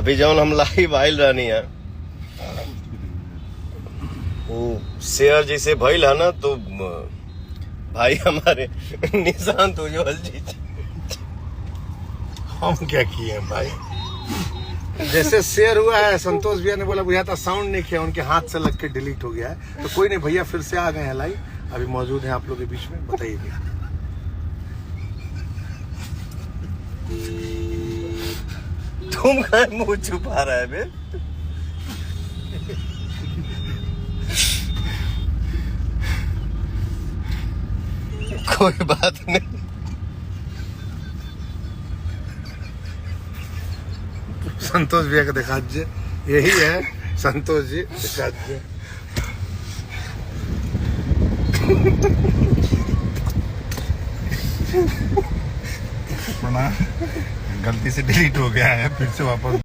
अभी जौन हम लाइव आइल रहनी है वो शेयर जैसे भइल है ना, तो भाई हमारे निशांत उज्ज्वल जी हम क्या किए हैं भाई, जैसे शेयर हुआ है संतोष भैया ने बोला बुझा था साउंड नहीं किया, उनके हाथ से लग के डिलीट हो गया है। तो कोई नहीं भैया फिर से आ गए हैं लाइव, अभी मौजूद हैं आप लोग के बीच में, बताइए भैया। तुम कहाँ मुंह छुपा रहा है बे? कोई बात नहीं, संतोष भैया का दिखा दीजिए, यही है संतोष जी, दिखा दीजिए। गलती से डिलीट हो गया है, फिर से वापस